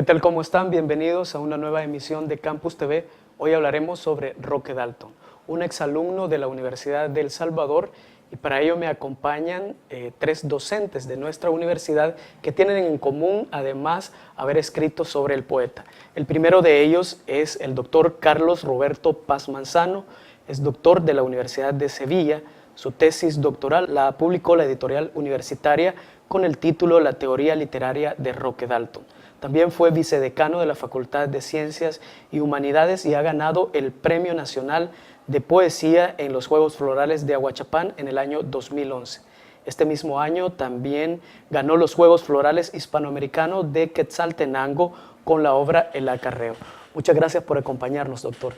tal? ¿Cómo están? Bienvenidos a una nueva emisión de Campus TV. Hoy hablaremos sobre Roque Dalton, un exalumno de la Universidad de El Salvador, y para ello me acompañan tres docentes de nuestra universidad que tienen en común, además, haber escrito sobre el poeta. El primero de ellos es el doctor Carlos Roberto Paz Manzano, es doctor de la Universidad de Sevilla. Su tesis doctoral la publicó la editorial universitaria con el título La teoría literaria de Roque Dalton. También fue vicedecano de la Facultad de Ciencias y Humanidades y ha ganado el Premio Nacional de Poesía en los Juegos Florales de Ahuachapán en el año 2011. Este mismo año también ganó los Juegos Florales Hispanoamericanos de Quetzaltenango con la obra El Acarreo. Muchas gracias por acompañarnos, doctor.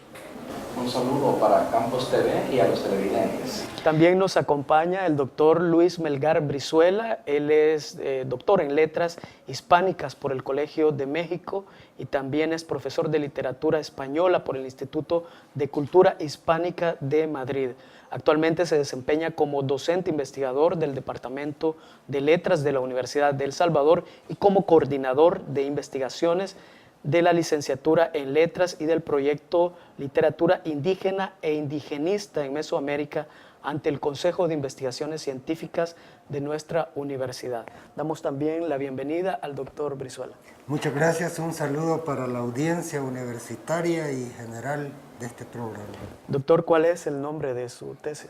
Un saludo para Campus TV y a los televidentes. También nos acompaña el doctor Luis Melgar Brizuela. Él es doctor en Letras Hispánicas por el Colegio de México y también es profesor de Literatura Española por el Instituto de Cultura Hispánica de Madrid. Actualmente se desempeña como docente investigador del Departamento de Letras de la Universidad de El Salvador y como coordinador de investigaciones de la licenciatura en Letras y del proyecto Literatura Indígena e Indigenista en Mesoamérica ante el Consejo de Investigaciones Científicas de nuestra universidad. Damos también la bienvenida al doctor Brizuela. Muchas gracias, un saludo para la audiencia universitaria y general de este programa. Doctor, ¿cuál es el nombre de su tesis?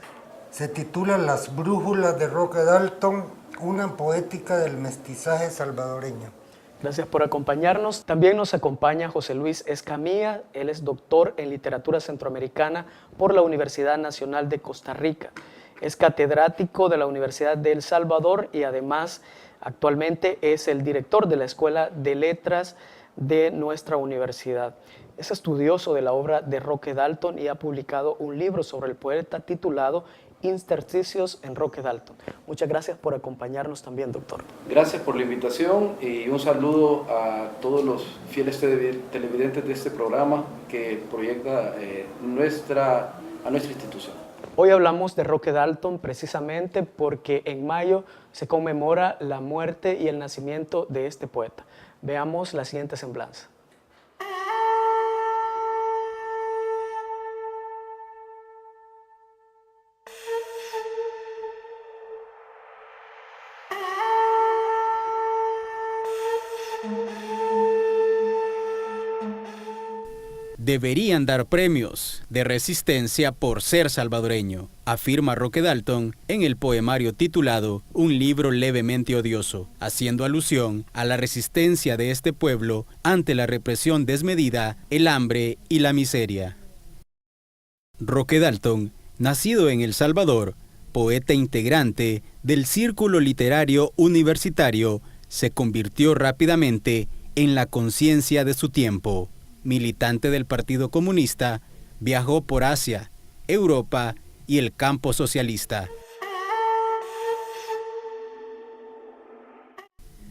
Se titula Las brújulas de Roque Dalton, una poética del mestizaje salvadoreño. Gracias por acompañarnos. También nos acompaña José Luis Escamilla. Él es doctor en Literatura Centroamericana por la Universidad Nacional de Costa Rica. Es catedrático de la Universidad de El Salvador y además actualmente es el director de la Escuela de Letras de nuestra universidad. Es estudioso de la obra de Roque Dalton y ha publicado un libro sobre el poeta titulado Intersticios en Roque Dalton. Muchas gracias por acompañarnos también, doctor. Gracias por la invitación y un saludo a todos los fieles televidentes de este programa que proyecta a nuestra institución. Hoy hablamos de Roque Dalton precisamente porque en mayo se conmemora la muerte y el nacimiento de este poeta. Veamos la siguiente semblanza. Deberían dar premios de resistencia por ser salvadoreño, afirma Roque Dalton en el poemario titulado Un libro levemente odioso, haciendo alusión a la resistencia de este pueblo ante la represión desmedida, el hambre y la miseria. Roque Dalton, nacido en El Salvador, poeta integrante del Círculo Literario Universitario, se convirtió rápidamente en la conciencia de su tiempo. Militante del Partido Comunista, viajó por Asia, Europa y el campo socialista.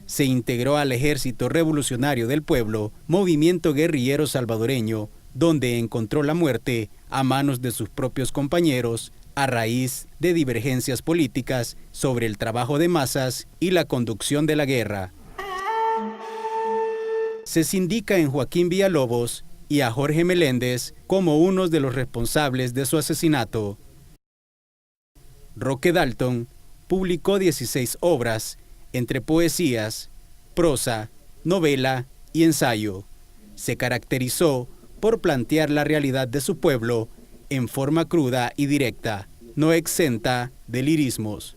Se integró al Ejército Revolucionario del Pueblo, movimiento guerrillero salvadoreño, donde encontró la muerte a manos de sus propios compañeros a raíz de divergencias políticas sobre el trabajo de masas y la conducción de la guerra. Se sindica en Joaquín Villalobos y a Jorge Meléndez como unos de los responsables de su asesinato. Roque Dalton publicó 16 obras, entre poesías, prosa, novela y ensayo. Se caracterizó por plantear la realidad de su pueblo en forma cruda y directa, no exenta de lirismos.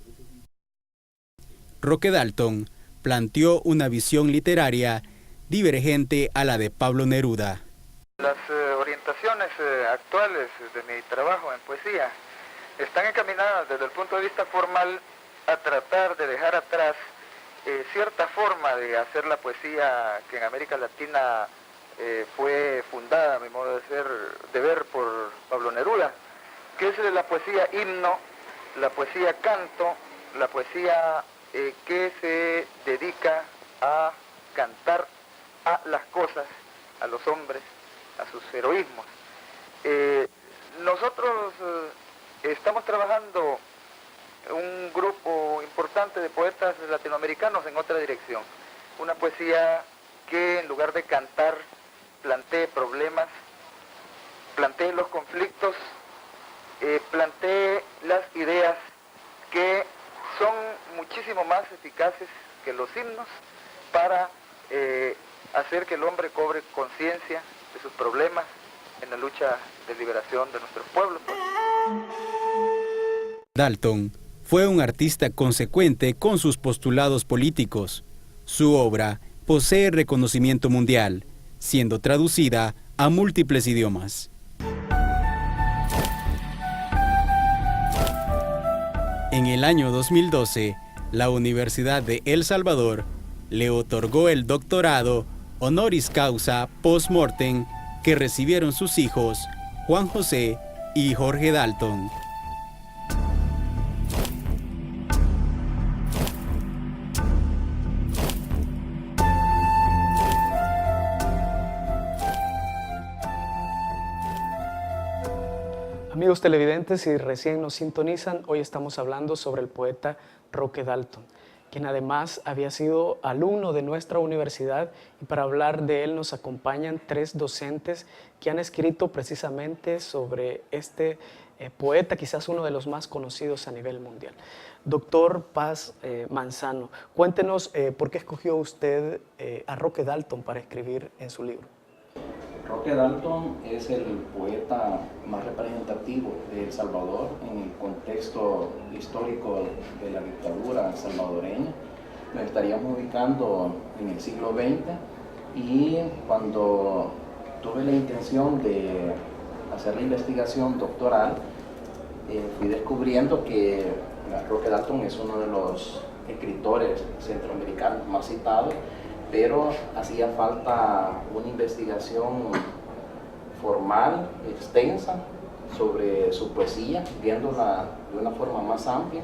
Roque Dalton planteó una visión literaria divergente a la de Pablo Neruda. Las orientaciones actuales de mi trabajo en poesía están encaminadas desde el punto de vista formal a tratar de dejar atrás cierta forma de hacer la poesía que en América Latina fue fundada, a mi modo de ver, por Pablo Neruda, que es la poesía himno, la poesía canto, la poesía que se dedica a cantar a las cosas, a los hombres, a sus heroísmos. Nosotros estamos trabajando un grupo importante de poetas latinoamericanos en otra dirección, una poesía que en lugar de cantar, plantee problemas, plantee los conflictos, plantee las ideas que son muchísimo más eficaces que los himnos para hacer que el hombre cobre conciencia de sus problemas en la lucha de liberación de nuestros pueblos. Dalton fue un artista consecuente con sus postulados políticos. Su obra posee reconocimiento mundial, siendo traducida a múltiples idiomas. En el año 2012, la Universidad de El Salvador le otorgó el doctorado honoris causa post-mortem que recibieron sus hijos Juan José y Jorge Dalton. Amigos televidentes, si recién nos sintonizan, hoy estamos hablando sobre el poeta Roque Dalton, quien además había sido alumno de nuestra universidad, y para hablar de él nos acompañan tres docentes que han escrito precisamente sobre este poeta, quizás uno de los más conocidos a nivel mundial. Doctor Paz Manzano, cuéntenos por qué escogió usted a Roque Dalton para escribir en su libro. Roque Dalton es el poeta más representativo de El Salvador en el contexto histórico de la dictadura salvadoreña. Nos estaríamos ubicando en el siglo XX, y cuando tuve la intención de hacer la investigación doctoral, fui descubriendo que Roque Dalton es uno de los escritores centroamericanos más citados, pero hacía falta una investigación formal, extensa, sobre su poesía, viéndola de una forma más amplia,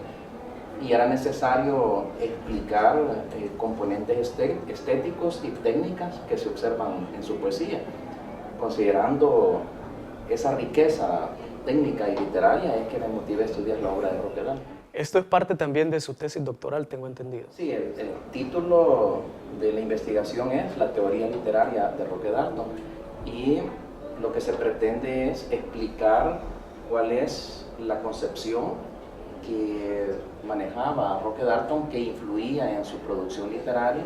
y era necesario explicar componentes estéticos y técnicas que se observan en su poesía. Considerando esa riqueza técnica y literaria, es que me motiva a estudiar la obra de Roque Dalton. Esto es parte también de su tesis doctoral, tengo entendido. Sí, el título de la investigación es La teoría literaria de Roque Dalton, y lo que se pretende es explicar cuál es la concepción que manejaba Roque Dalton, que influía en su producción literaria,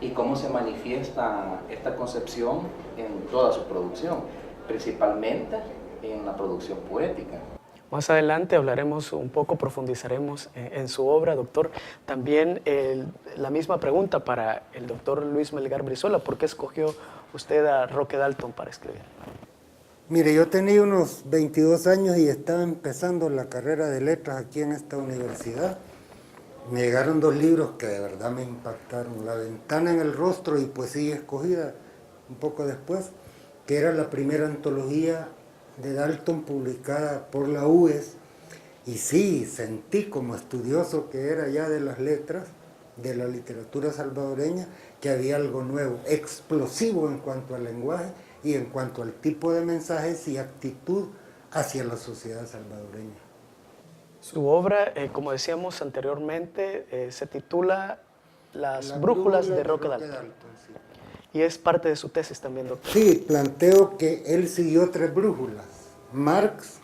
y cómo se manifiesta esta concepción en toda su producción, principalmente en la producción poética. Más adelante hablaremos un poco, profundizaremos en su obra, doctor. También la misma pregunta para el doctor Luis Melgar Brizuela. ¿Por qué escogió usted a Roque Dalton para escribir? Mire, yo tenía unos 22 años y estaba empezando la carrera de letras aquí en esta universidad. Me llegaron dos libros que de verdad me impactaron. La ventana en el rostro y Poesía escogida, un poco después, que era la primera antología de Dalton publicada por la UES, y sí, sentí como estudioso que era ya de las letras, de la literatura salvadoreña, que había algo nuevo, explosivo en cuanto al lenguaje y en cuanto al tipo de mensajes y actitud hacia la sociedad salvadoreña. Su obra, como decíamos anteriormente, se titula Las brújulas de Roque Dalton. Sí. Y es parte de su tesis también, doctor. Sí, planteo que él siguió tres brújulas: Marx,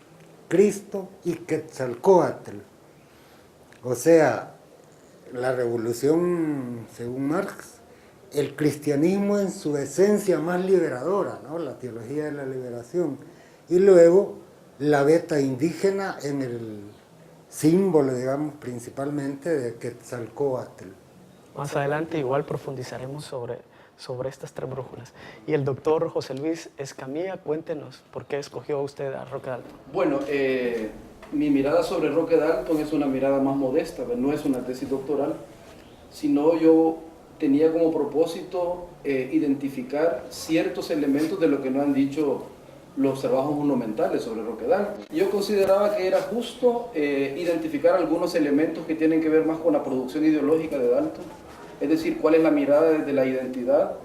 Cristo y Quetzalcóatl. O sea, la revolución, según Marx, el cristianismo en su esencia más liberadora, ¿no? La teología de la liberación. Y luego la beta indígena en el símbolo, digamos, principalmente de Quetzalcóatl. Más adelante igual profundizaremos sobre estas tres brújulas. Y el doctor José Luis Escamilla, cuéntenos por qué escogió usted a Roque Dalton. Bueno, mi mirada sobre Roque Dalton es una mirada más modesta, no es una tesis doctoral, sino yo tenía como propósito identificar ciertos elementos de lo que nos han dicho los trabajos monumentales sobre Roque Dalton. Yo consideraba que era justo identificar algunos elementos que tienen que ver más con la producción ideológica de Dalton, es decir, cuál es la mirada desde la identidad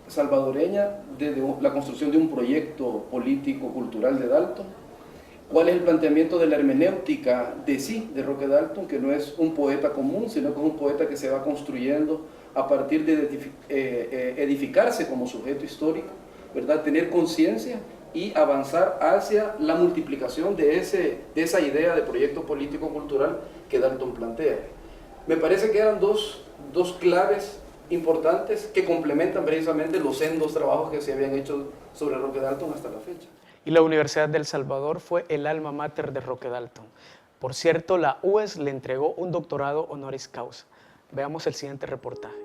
salvadoreña, desde la construcción de un proyecto político-cultural de Dalton, cuál es el planteamiento de la hermenéutica de Roque Dalton, que no es un poeta común, sino que es un poeta que se va construyendo a partir de edificarse como sujeto histórico, ¿verdad? Tener conciencia y avanzar hacia la multiplicación de esa idea de proyecto político-cultural que Dalton plantea. Me parece que eran dos claves importantes que complementan precisamente los sendos trabajos que se habían hecho sobre Roque Dalton hasta la fecha. Y la Universidad del Salvador fue el alma mater de Roque Dalton. Por cierto, la UES le entregó un doctorado honoris causa. Veamos el siguiente reportaje.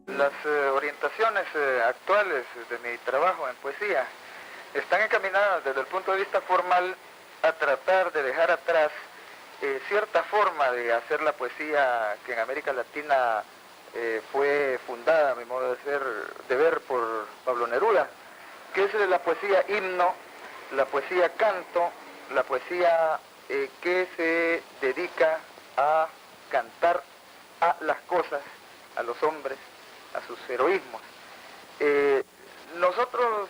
Las orientaciones actuales de mi trabajo en poesía están encaminadas desde el punto de vista formal a tratar de dejar atrás cierta forma de hacer la poesía que en América Latina fue fundada, a mi modo de ver, por Pablo Neruda, que es la poesía himno, la poesía canto, la poesía que se dedica a cantar a las cosas, a los hombres, a sus heroísmos. Nosotros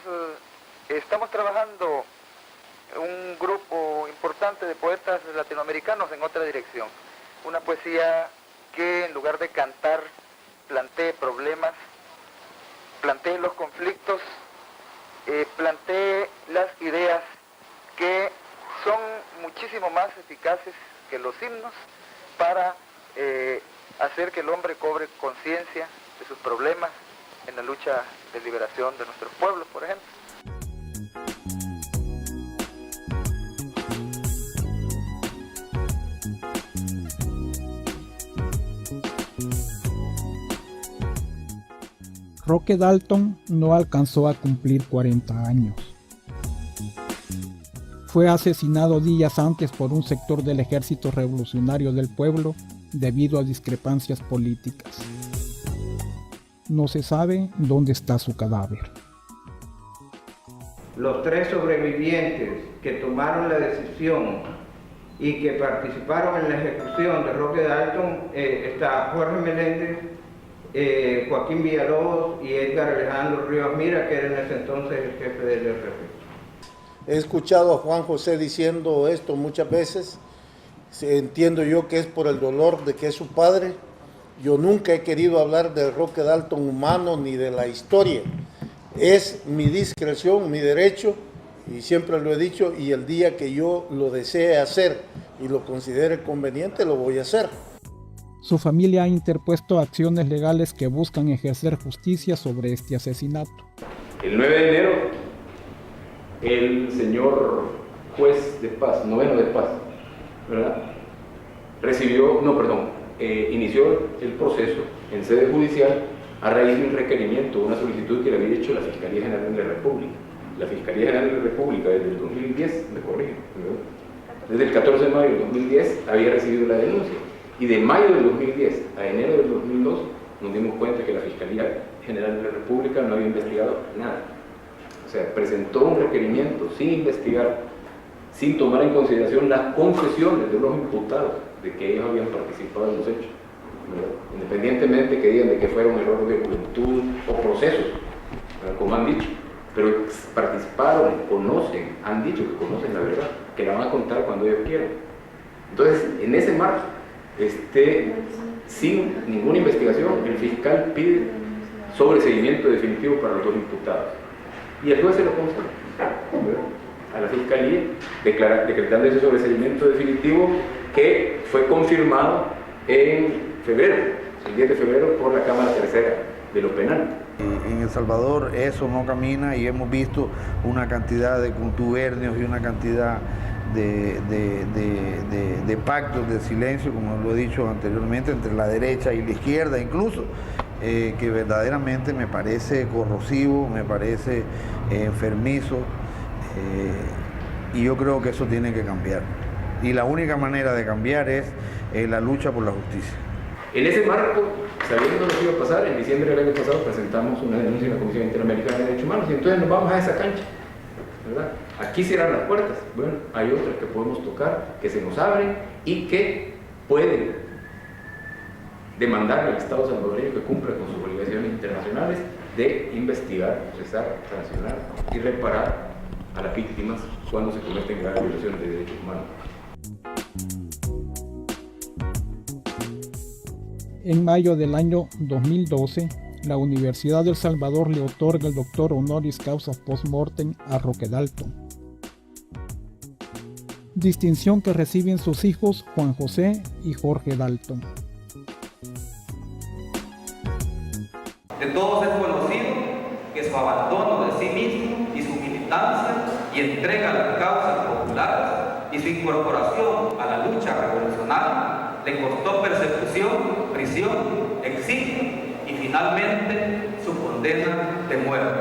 estamos trabajando un grupo importante de poetas latinoamericanos en otra dirección. Una poesía que en lugar de cantar plantee problemas, plantee los conflictos, plantee las ideas que son muchísimo más eficaces que los himnos para hacer que el hombre cobre conciencia de sus problemas en la lucha de liberación de nuestros pueblos, por ejemplo. Roque Dalton no alcanzó a cumplir 40 años. Fue asesinado días antes por un sector del Ejército Revolucionario del Pueblo debido a discrepancias políticas. No se sabe dónde está su cadáver. Los tres sobrevivientes que tomaron la decisión y que participaron en la ejecución de Roque Dalton está Jorge Meléndez, Joaquín Villalobos y Edgar Alejandro Rivas Mira, que era en ese entonces el jefe del RP. He escuchado a Juan José diciendo esto muchas veces. Entiendo yo que es por el dolor de que es su padre. Yo nunca he querido hablar de Roque Dalton humano ni de la historia. Es mi discreción, mi derecho, y siempre lo he dicho, y el día que yo lo desee hacer y lo considere conveniente, lo voy a hacer. Su familia ha interpuesto acciones legales que buscan ejercer justicia sobre este asesinato. El 9 de enero, el señor juez de paz, noveno de paz, ¿verdad? Inició el proceso en sede judicial a raíz de un requerimiento, una solicitud que le había hecho la Fiscalía General de la República. La Fiscalía General de la República desde el 2010, me corrijo, desde el 14 de mayo del 2010 había recibido la denuncia, y de mayo del 2010 a enero del 2002 nos dimos cuenta que la Fiscalía General de la República no había investigado nada. O sea, presentó un requerimiento sin investigar, sin tomar en consideración las confesiones de los imputados de que ellos habían participado en los hechos, ¿verdad? Independientemente que digan de que fueron errores de juventud o procesos, ¿verdad? Como han dicho, pero participaron, conocen, han dicho que conocen la verdad, que la van a contar cuando ellos quieran. Entonces, en ese marco, sin ninguna investigación, el fiscal pide sobreseimiento definitivo para los dos imputados. Y el juez se lo concede, ¿verdad?, a la Fiscalía, decretando ese sobreseimiento definitivo que fue confirmado en febrero, el 10 de febrero, por la Cámara Tercera de lo Penal. En El Salvador eso no camina y hemos visto una cantidad de contubernios y una cantidad de pactos de silencio, como lo he dicho anteriormente, entre la derecha y la izquierda incluso, que verdaderamente me parece corrosivo, me parece enfermizo, y yo creo que eso tiene que cambiar. Y la única manera de cambiar es la lucha por la justicia. En ese marco, sabiendo lo que iba a pasar, en diciembre del año pasado presentamos una denuncia en la Comisión Interamericana de Derechos Humanos, y entonces nos vamos a esa cancha, ¿verdad? Aquí cierran las puertas, bueno, hay otras que podemos tocar, que se nos abren y que pueden demandar al Estado salvadoreño que cumpla con sus obligaciones internacionales de investigar, procesar, sancionar y reparar a las víctimas cuando se cometen graves violaciones de derechos humanos. En mayo del año 2012, la Universidad de El Salvador le otorga el doctor honoris causa post-mortem a Roque Dalton. Distinción que reciben sus hijos Juan José y Jorge Dalton. De todos es conocido que su abandono de sí mismo y su militancia y entrega a las causas populares y su incorporación a la lucha revolucionaria le costó persecución, prisión, exilio y finalmente su condena de muerte.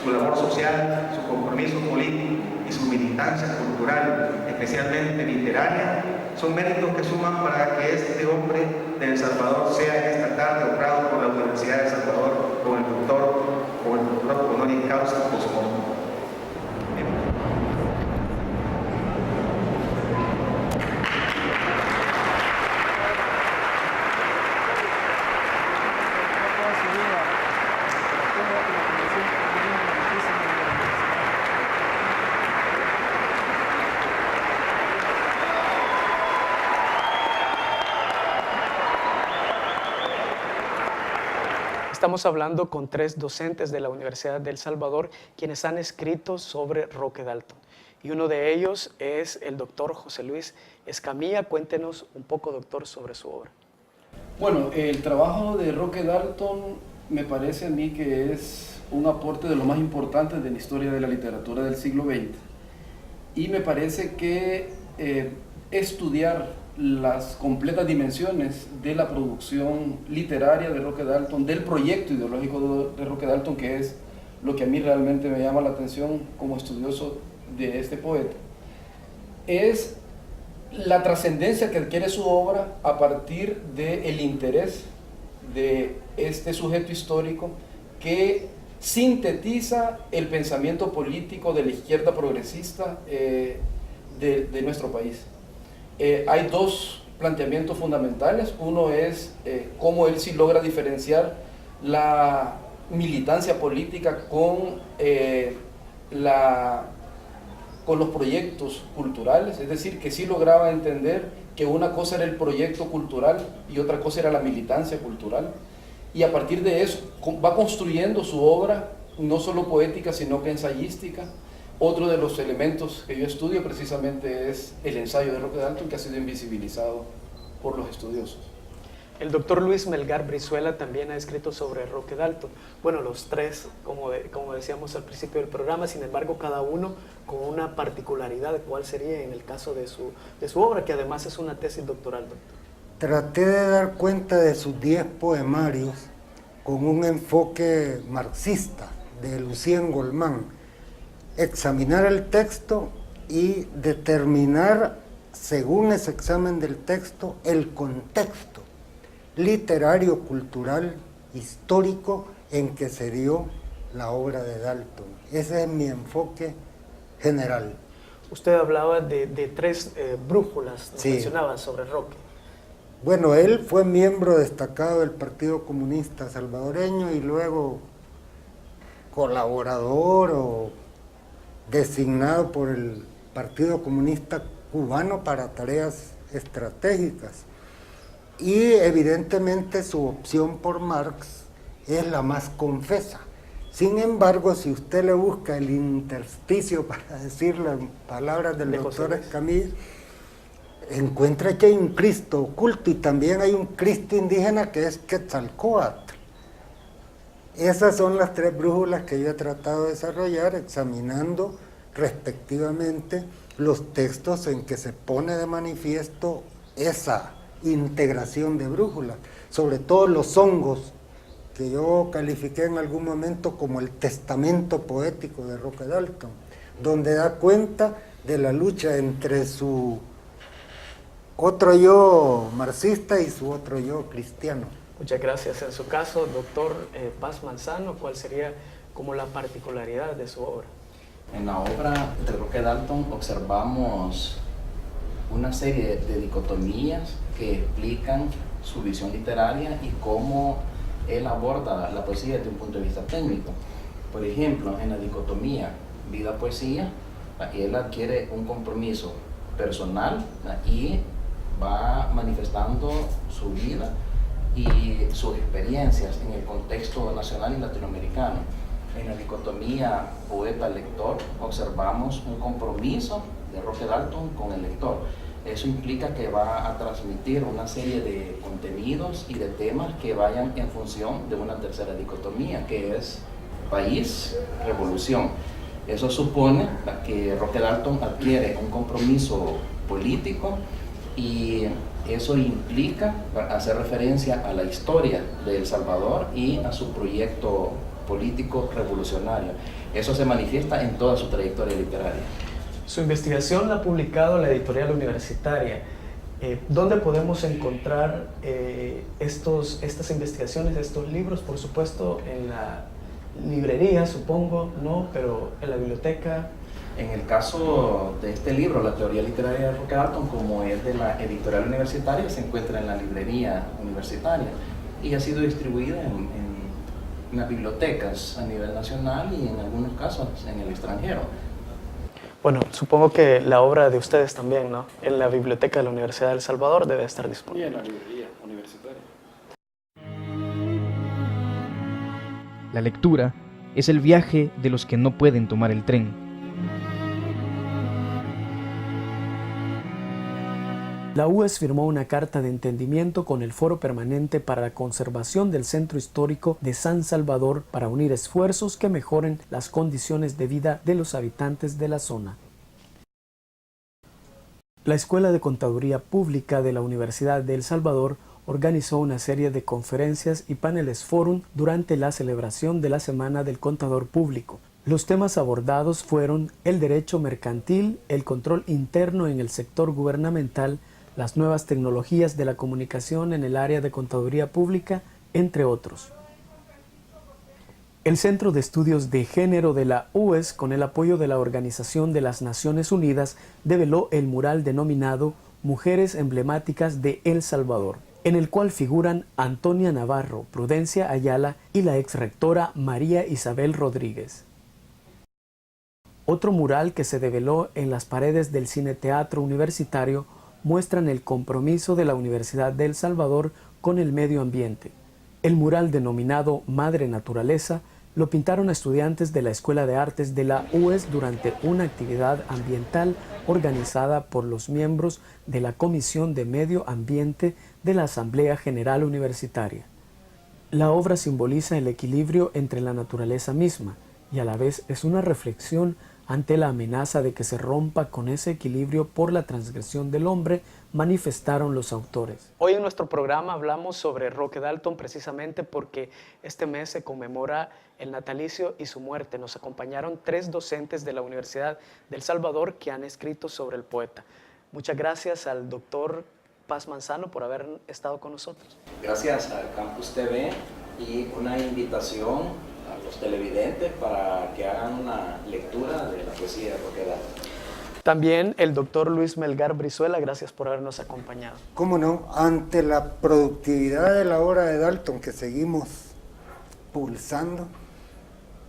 Su labor social, su compromiso político y su militancia cultural, especialmente literaria, son méritos que suman para que este hombre de El Salvador sea en esta tarde honrado por la Universidad de El Salvador con el doctor honoris causa post-mortem. Estamos hablando con 3 docentes de la Universidad de El Salvador quienes han escrito sobre Roque Dalton. Y uno de ellos es el doctor José Luis Escamilla. Cuéntenos un poco, doctor, sobre su obra. Bueno, el trabajo de Roque Dalton me parece a mí que es un aporte de lo más importante de la historia de la literatura del siglo XX. Y me parece que estudiar las completas dimensiones de la producción literaria de Roque Dalton, del proyecto ideológico de Roque Dalton, que es lo que a mí realmente me llama la atención como estudioso de este poeta, es la trascendencia que adquiere su obra a partir del interés de este sujeto histórico que sintetiza el pensamiento político de la izquierda progresista de nuestro país. Hay 2 planteamientos fundamentales. Uno es cómo él sí logra diferenciar la militancia política con los proyectos culturales, es decir, que sí lograba entender que una cosa era el proyecto cultural y otra cosa era la militancia cultural, y a partir de eso va construyendo su obra, no solo poética, sino que ensayística. Otro de los elementos que yo estudio precisamente es el ensayo de Roque Dalton, que ha sido invisibilizado por los estudiosos. El doctor Luis Melgar Brizuela también ha escrito sobre Roque Dalton. Bueno, los 3, como decíamos al principio del programa, sin embargo, cada uno con una particularidad. ¿Cuál sería en el caso de su obra, que además es una tesis doctoral, doctor? Traté de dar cuenta de sus 10 poemarios con un enfoque marxista de Lucien Goldman. Examinar el texto y determinar, según ese examen del texto, el contexto literario, cultural, histórico en que se dio la obra de Dalton. Ese es mi enfoque general. Usted hablaba de 3 brújulas, nos sí. mencionaba sobre Roque. Bueno, él fue miembro destacado del Partido Comunista Salvadoreño y luego colaborador o designado por el Partido Comunista Cubano para tareas estratégicas. Y evidentemente su opción por Marx es la más confesa. Sin embargo, si usted le busca el intersticio, para decir las palabras del doctor Escamilla, encuentra que hay un Cristo oculto y también hay un Cristo indígena que es Quetzalcóatl. Esas son las 3 brújulas que yo he tratado de desarrollar, examinando respectivamente los textos en que se pone de manifiesto esa integración de brújulas, sobre todo los hongos, que yo califiqué en algún momento como el testamento poético de Roque Dalton, donde da cuenta de la lucha entre su otro yo marxista y su otro yo cristiano. Muchas gracias. En su caso, doctor Paz Manzano, ¿cuál sería como la particularidad de su obra? En la obra de Roque Dalton observamos una serie de dicotomías que explican su visión literaria y cómo él aborda la poesía desde un punto de vista técnico. Por ejemplo, en la dicotomía vida-poesía, él adquiere un compromiso personal y va manifestando su vida y sus experiencias en el contexto nacional y latinoamericano. En la dicotomía poeta-lector observamos un compromiso de Roque Dalton con el lector. Eso implica que va a transmitir una serie de contenidos y de temas que vayan en función de una tercera dicotomía, que es país, revolución. Eso supone que Roque Dalton adquiere un compromiso político y eso implica hacer referencia a la historia de El Salvador y a su proyecto político revolucionario. Eso se manifiesta en toda su trayectoria literaria. Su investigación la ha publicado la editorial universitaria. ¿Dónde podemos encontrar estas investigaciones, estos libros? Por supuesto, en la librería, supongo, ¿no? Pero en la biblioteca. En el caso de este libro, La teoría literaria de Roque Dalton, como es de la editorial universitaria, se encuentra en la librería universitaria y ha sido distribuida en las bibliotecas a nivel nacional y en algunos casos en el extranjero. Bueno, supongo que la obra de ustedes también, ¿no? En la biblioteca de la Universidad de El Salvador debe estar disponible. Y en la librería universitaria. La lectura es el viaje de los que no pueden tomar el tren. La UES firmó una carta de entendimiento con el Foro Permanente para la Conservación del Centro Histórico de San Salvador para unir esfuerzos que mejoren las condiciones de vida de los habitantes de la zona. La Escuela de Contaduría Pública de la Universidad de El Salvador organizó una serie de conferencias y paneles fórum durante la celebración de la Semana del Contador Público. Los temas abordados fueron el derecho mercantil, el control interno en el sector gubernamental, las nuevas tecnologías de la comunicación en el área de contaduría pública, entre otros. El Centro de Estudios de Género de la UES, con el apoyo de la Organización de las Naciones Unidas, develó el mural denominado Mujeres Emblemáticas de El Salvador, en el cual figuran Antonia Navarro, Prudencia Ayala y la exrectora María Isabel Rodríguez. Otro mural que se develó en las paredes del Cine Teatro Universitario muestran el compromiso de la Universidad de El Salvador con el medio ambiente. El mural denominado Madre Naturaleza lo pintaron estudiantes de la Escuela de Artes de la UES durante una actividad ambiental organizada por los miembros de la Comisión de Medio Ambiente de la Asamblea General Universitaria. La obra simboliza el equilibrio entre la naturaleza misma y a la vez es una reflexión ante la amenaza de que se rompa con ese equilibrio por la transgresión del hombre, manifestaron los autores. Hoy en nuestro programa hablamos sobre Roque Dalton precisamente porque este mes se conmemora el natalicio y su muerte. Nos acompañaron 3 docentes de la Universidad de El Salvador que han escrito sobre el poeta. Muchas gracias al doctor Paz Manzano por haber estado con nosotros. Gracias al Campus TV y una invitación a los televidentes para que hagan una lectura de la poesía de Roque Dalton. También el doctor Luis Melgar Brizuela, gracias por habernos acompañado. ¿Cómo no? Ante la productividad de la obra de Dalton que seguimos pulsando,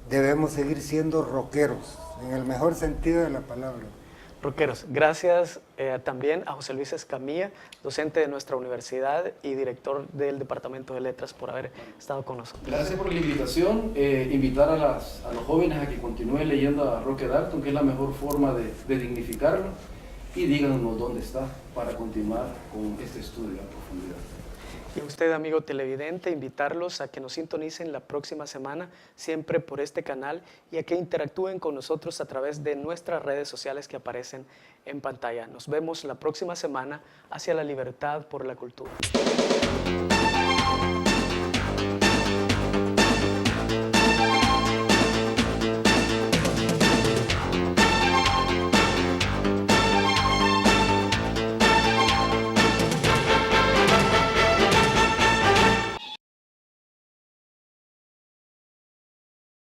debemos seguir siendo rockeros, en el mejor sentido de la palabra. Rockeros, gracias también a José Luis Escamilla, docente de nuestra universidad y director del Departamento de Letras, por haber estado con nosotros. Gracias por la invitación. Invitar a los jóvenes a que continúen leyendo a Roque Dalton, que es la mejor forma de dignificarlo, y díganos dónde está para continuar con este estudio a profundidad. Y a usted, amigo televidente, invitarlos a que nos sintonicen la próxima semana, siempre por este canal, y a que interactúen con nosotros a través de nuestras redes sociales que aparecen en pantalla. Nos vemos la próxima semana hacia la libertad por la cultura.